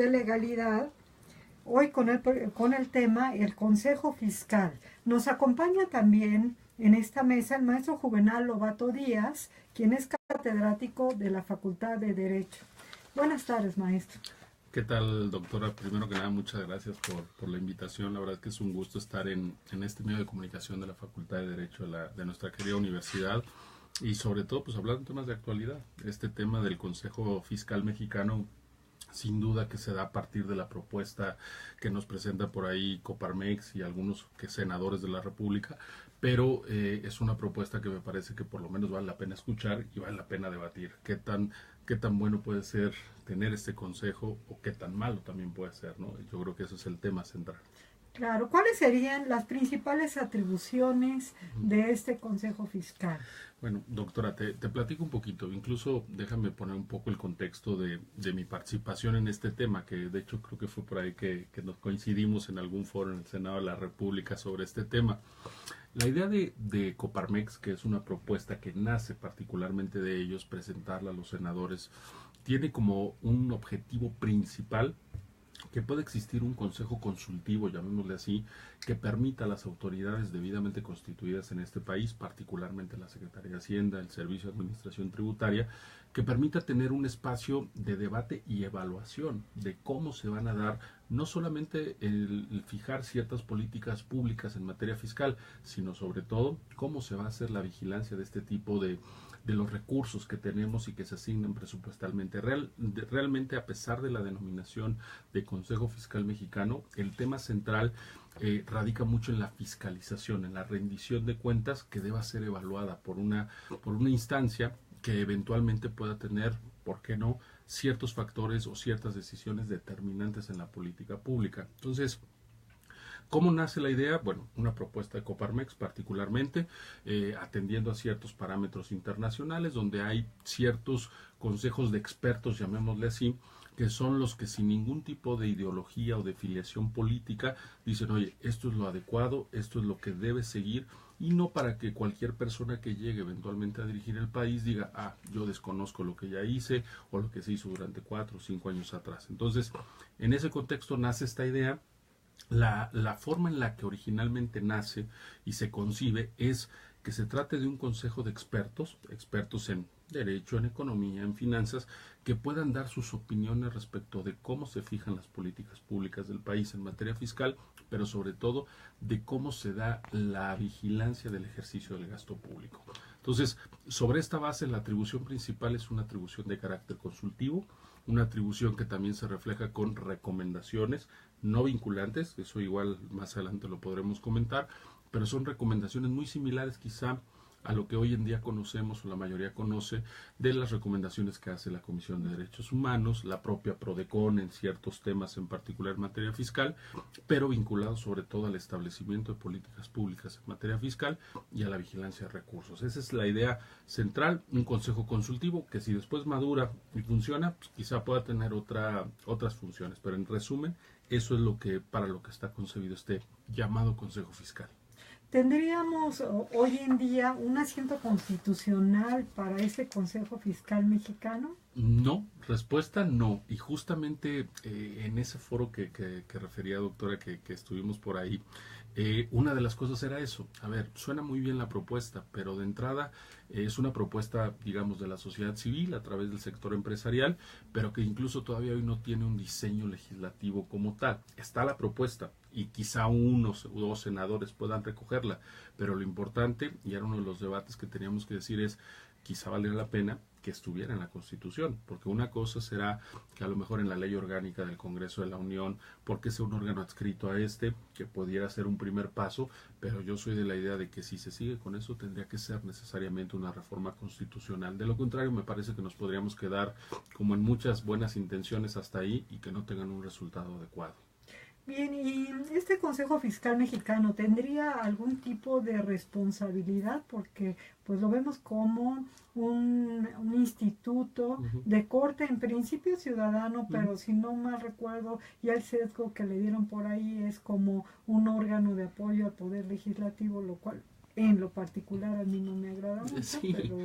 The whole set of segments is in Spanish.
de Legalidad, hoy con el tema el Consejo Fiscal. Nos acompaña también en esta mesa el maestro Juvenal Lobato Díaz, quien es catedrático de la Facultad de Derecho. Buenas tardes, maestro. ¿Qué tal, doctora? Primero que nada, muchas gracias por la invitación. La verdad es que es un gusto estar en este medio de comunicación de la Facultad de Derecho de nuestra querida universidad y sobre todo pues hablar de temas de actualidad. Este tema del Consejo Fiscal Mexicano sin duda que se da a partir de la propuesta que nos presenta por ahí Coparmex y algunos senadores de la República, pero es una propuesta que me parece que por lo menos vale la pena escuchar y vale la pena debatir. Qué tan bueno puede ser tener este consejo o qué tan malo también puede ser, ¿no? Yo creo que eso es el tema central. Claro, ¿cuáles serían las principales atribuciones de este Consejo Fiscal? Bueno, doctora, te platico un poquito, incluso déjame poner un poco el contexto de mi participación en este tema, que de hecho creo que fue por ahí que nos coincidimos en algún foro en el Senado de la República sobre este tema. La idea de Coparmex, que es una propuesta que nace particularmente de ellos, presentarla a los senadores, tiene como un objetivo principal que pueda existir un consejo consultivo, llamémosle así, que permita a las autoridades debidamente constituidas en este país, particularmente la Secretaría de Hacienda, el Servicio de Administración Tributaria, que permita tener un espacio de debate y evaluación de cómo se van a dar no solamente el fijar ciertas políticas públicas en materia fiscal, sino sobre todo cómo se va a hacer la vigilancia de este tipo de los recursos que tenemos y que se asignan presupuestalmente. Realmente, a pesar de la denominación de Consejo Fiscal Mexicano, el tema central radica mucho en la fiscalización, en la rendición de cuentas que deba ser evaluada por una instancia que eventualmente pueda tener, ¿por qué no?, ciertos factores o ciertas decisiones determinantes en la política pública. Entonces, ¿cómo nace la idea? Bueno, una propuesta de Coparmex particularmente, atendiendo a ciertos parámetros internacionales, donde hay ciertos consejos de expertos, llamémosle así, que son los que sin ningún tipo de ideología o de filiación política dicen, oye, esto es lo adecuado, esto es lo que debe seguir, y no para que cualquier persona que llegue eventualmente a dirigir el país diga, yo desconozco lo que ya hice o lo que se hizo durante 4 o 5 años atrás. Entonces, en ese contexto nace esta idea. La forma en la que originalmente nace y se concibe es que se trate de un consejo de expertos, expertos en derecho, en economía, en finanzas, que puedan dar sus opiniones respecto de cómo se fijan las políticas públicas del país en materia fiscal, pero sobre todo de cómo se da la vigilancia del ejercicio del gasto público. Entonces, sobre esta base, la atribución principal es una atribución de carácter consultivo, una atribución que también se refleja con recomendaciones no vinculantes, eso igual más adelante lo podremos comentar, pero son recomendaciones muy similares quizá a lo que hoy en día conocemos o la mayoría conoce de las recomendaciones que hace la Comisión de Derechos Humanos, la propia PRODECON en ciertos temas, en particular en materia fiscal, pero vinculados sobre todo al establecimiento de políticas públicas en materia fiscal y a la vigilancia de recursos. Esa es la idea central, un consejo consultivo que si después madura y funciona, pues quizá pueda tener otras funciones, pero en resumen, eso es para lo que está concebido este llamado Consejo Fiscal. ¿Tendríamos hoy en día un asiento constitucional para este Consejo Fiscal Mexicano? No, respuesta no. Y justamente en ese foro que refería, doctora, que estuvimos por ahí, una de las cosas era eso. A ver, suena muy bien la propuesta, pero de entrada es una propuesta, digamos, de la sociedad civil a través del sector empresarial, pero que incluso todavía hoy no tiene un diseño legislativo como tal. Está la propuesta y quizá unos o dos senadores puedan recogerla, pero lo importante, y era uno de los debates que teníamos que decir, es quizá valiera la pena que estuviera en la Constitución, porque una cosa será que a lo mejor en la ley orgánica del Congreso de la Unión, porque sea un órgano adscrito a que pudiera ser un primer paso, pero yo soy de la idea de que si se sigue con eso tendría que ser necesariamente una reforma constitucional. De lo contrario, me parece que nos podríamos quedar como en muchas buenas intenciones hasta ahí y que no tengan un resultado adecuado. Bien, ¿y este Consejo Fiscal Mexicano tendría algún tipo de responsabilidad? Porque pues lo vemos como un instituto de corte, en principio ciudadano, pero si no mal recuerdo, ya el sesgo que le dieron por ahí es como un órgano de apoyo al Poder Legislativo, lo cual en lo particular a mí no me agrada mucho, Sí. pero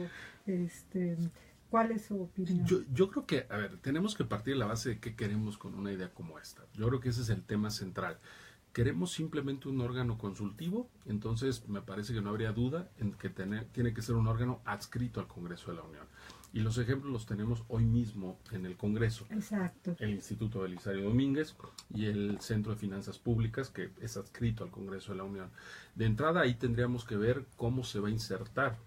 ¿Cuál es su opinión? Yo creo que, a ver, tenemos que partir de la base de qué queremos con una idea como esta. Yo creo que ese es el tema central. ¿Queremos simplemente un órgano consultivo? Entonces me parece que no habría duda en que tiene que ser un órgano adscrito al Congreso de la Unión. Y los ejemplos los tenemos hoy mismo en el Congreso. Exacto. El Instituto Belisario Domínguez y el Centro de Finanzas Públicas, que es adscrito al Congreso de la Unión. De entrada ahí tendríamos que ver cómo se va a insertar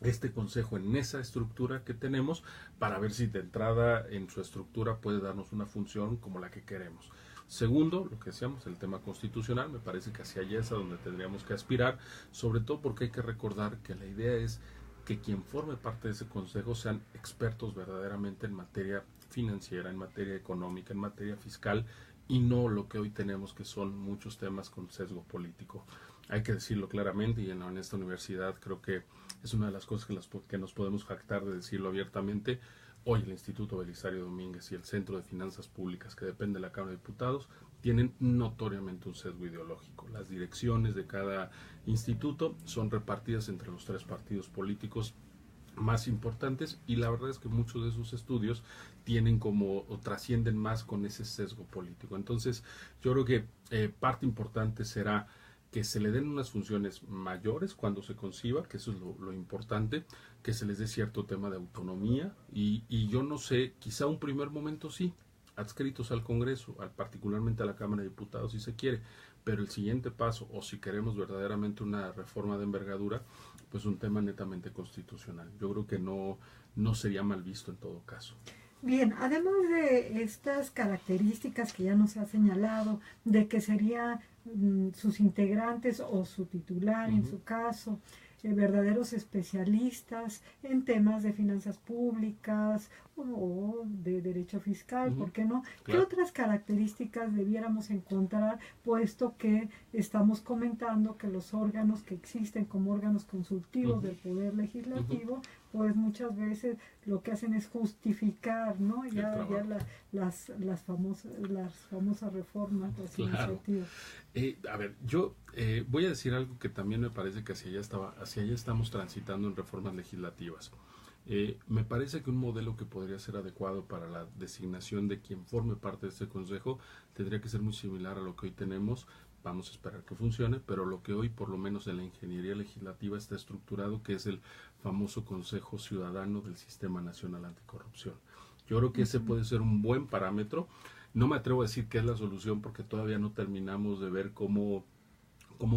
este consejo en esa estructura que tenemos para ver si de entrada en su estructura puede darnos una función como la que queremos. Segundo, lo que decíamos, el tema constitucional, me parece que hacia allá es a donde tendríamos que aspirar, sobre todo porque hay que recordar que la idea es que quien forme parte de ese consejo sean expertos verdaderamente en materia financiera, en materia económica, en materia fiscal, y no lo que hoy tenemos, que son muchos temas con sesgo político. Hay que decirlo claramente, y en esta universidad creo que es una de las cosas que nos podemos jactar de decirlo abiertamente. Hoy el Instituto Belisario Domínguez y el Centro de Finanzas Públicas, que depende de la Cámara de Diputados, tienen notoriamente un sesgo ideológico. Las direcciones de cada instituto son repartidas entre los 3 partidos políticos más importantes, y la verdad es que muchos de esos estudios tienen como o trascienden más con ese sesgo político. Entonces yo creo que parte importante será que se le den unas funciones mayores cuando se conciba, que eso es lo importante, que se les dé cierto tema de autonomía, y yo no sé, quizá un primer momento sí, adscritos al Congreso, particularmente a la Cámara de Diputados si se quiere, pero el siguiente paso, o si queremos verdaderamente una reforma de envergadura, pues un tema netamente constitucional. Yo creo que no sería mal visto en todo caso. Bien, además de estas características que ya nos ha señalado, de que serían sus integrantes o su titular en su caso, verdaderos especialistas en temas de finanzas públicas o de derecho fiscal, ¿por qué no? Claro. ¿Qué otras características debiéramos encontrar, puesto que estamos comentando que los órganos que existen como órganos consultivos del Poder Legislativo, pues muchas veces lo que hacen es justificar, ¿no? Ya las famosas reformas, las iniciativas. A ver, yo voy a decir algo que también me parece que hacia allá estamos transitando en reformas legislativas. Me parece que un modelo que podría ser adecuado para la designación de quien forme parte de este consejo tendría que ser muy similar a lo que hoy tenemos. Vamos a esperar que funcione, pero lo que hoy por lo menos en la ingeniería legislativa está estructurado, que es el famoso Consejo Ciudadano del Sistema Nacional Anticorrupción. Yo creo que ese puede ser un buen parámetro. No me atrevo a decir que es la solución porque todavía no terminamos de ver cómo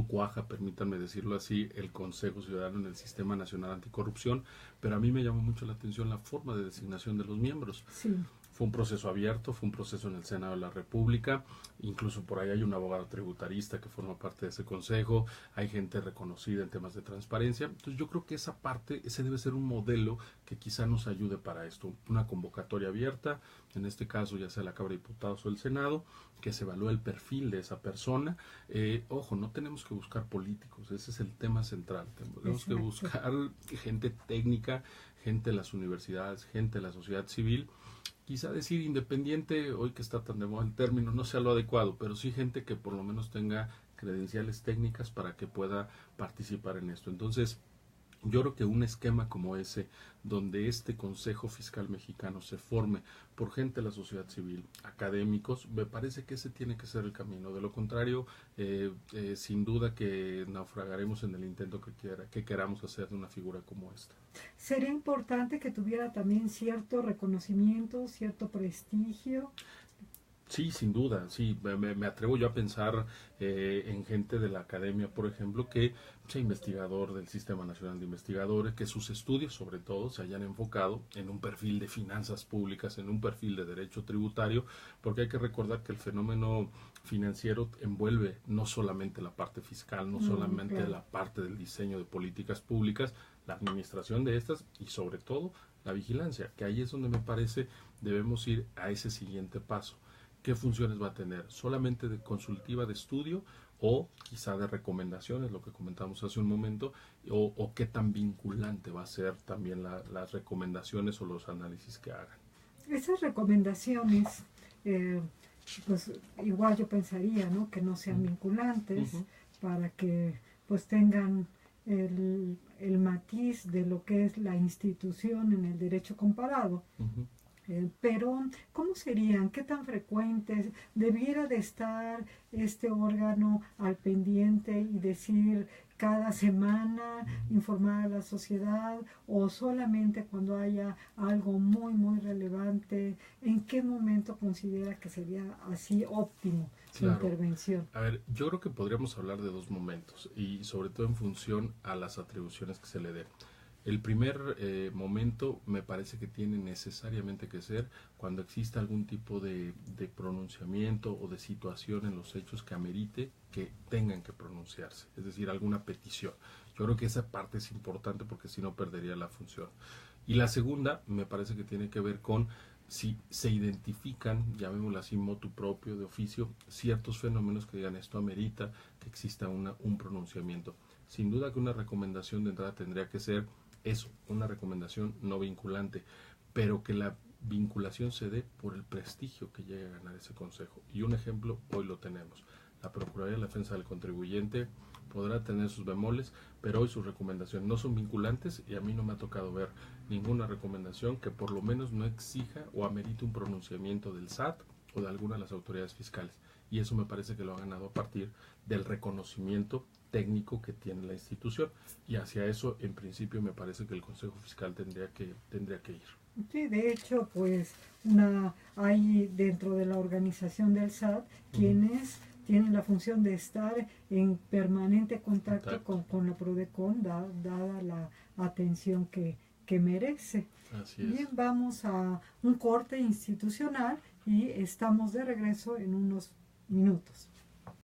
cuaja, permítanme decirlo así, el Consejo Ciudadano en el Sistema Nacional Anticorrupción, pero a mí me llamó mucho la atención la forma de designación de los miembros. Sí. Fue un proceso abierto, fue un proceso en el Senado de la República, incluso por ahí hay un abogado tributarista que forma parte de ese consejo, hay gente reconocida en temas de transparencia. Entonces yo creo que esa parte, ese debe ser un modelo que quizá nos ayude para esto, una convocatoria abierta, en este caso ya sea la Cámara de Diputados o el Senado, que se evalúe el perfil de esa persona. Ojo, no tenemos que buscar políticos, ese es el tema central, tenemos que buscar gente técnica, gente de las universidades, gente de la sociedad civil. Quizá decir independiente, hoy que está tan de moda el término, no sea lo adecuado, pero sí gente que por lo menos tenga credenciales técnicas para que pueda participar en esto. Entonces, yo creo que un esquema como ese, donde este Consejo Fiscal Mexicano se forme por gente de la sociedad civil, académicos, me parece que ese tiene que ser el camino. De lo contrario, sin duda que naufragaremos en el intento que queramos hacer de una figura como esta. Sería importante que tuviera también cierto reconocimiento, cierto prestigio. Sí, sin duda, sí, me atrevo yo a pensar en gente de la academia, por ejemplo, que sea investigador del Sistema Nacional de Investigadores, que sus estudios sobre todo se hayan enfocado en un perfil de finanzas públicas, en un perfil de derecho tributario, porque hay que recordar que el fenómeno financiero envuelve no solamente la parte fiscal, no solamente la parte del diseño de políticas públicas, la administración de estas y sobre todo la vigilancia, que ahí es donde me parece debemos ir a ese siguiente paso. ¿Qué funciones va a tener? ¿Solamente de consultiva de estudio o quizá de recomendaciones, lo que comentamos hace un momento, o qué tan vinculante va a ser también las recomendaciones o los análisis que hagan? Esas recomendaciones, pues igual yo pensaría, ¿no?, que no sean vinculantes para que pues tengan el matiz de lo que es la institución en el derecho comparado. Pero, ¿cómo serían? ¿Qué tan frecuentes debiera de estar este órgano al pendiente y decir cada semana, informar a la sociedad, o solamente cuando haya algo muy, muy relevante? ¿En qué momento considera que sería así óptimo su intervención? A ver, yo creo que podríamos hablar de dos momentos y sobre todo en función a las atribuciones que se le den. El primer momento me parece que tiene necesariamente que ser cuando exista algún tipo de pronunciamiento o de situación en los hechos que amerite que tengan que pronunciarse, es decir, alguna petición. Yo creo que esa parte es importante porque si no perdería la función. Y la segunda me parece que tiene que ver con si se identifican, llamémoslo así, motu propio, de oficio, ciertos fenómenos que digan esto amerita que exista un pronunciamiento. Sin duda que una recomendación de entrada tendría que ser eso, una recomendación no vinculante, pero que la vinculación se dé por el prestigio que llegue a ganar ese consejo. Y un ejemplo, hoy lo tenemos. La Procuraduría de la Defensa del Contribuyente podrá tener sus bemoles, pero hoy sus recomendaciones no son vinculantes y a mí no me ha tocado ver ninguna recomendación que por lo menos no exija o amerite un pronunciamiento del SAT o de alguna de las autoridades fiscales. Y eso me parece que lo ha ganado a partir del reconocimiento técnico que tiene la institución, y hacia eso en principio me parece que el Consejo Fiscal tendría que ir. Sí, de hecho, pues hay dentro de la organización del SAT quienes tienen la función de estar en permanente contacto con la PRODECON, dada la atención que merece. Así es. Bien, vamos a un corte institucional y estamos de regreso en unos minutos.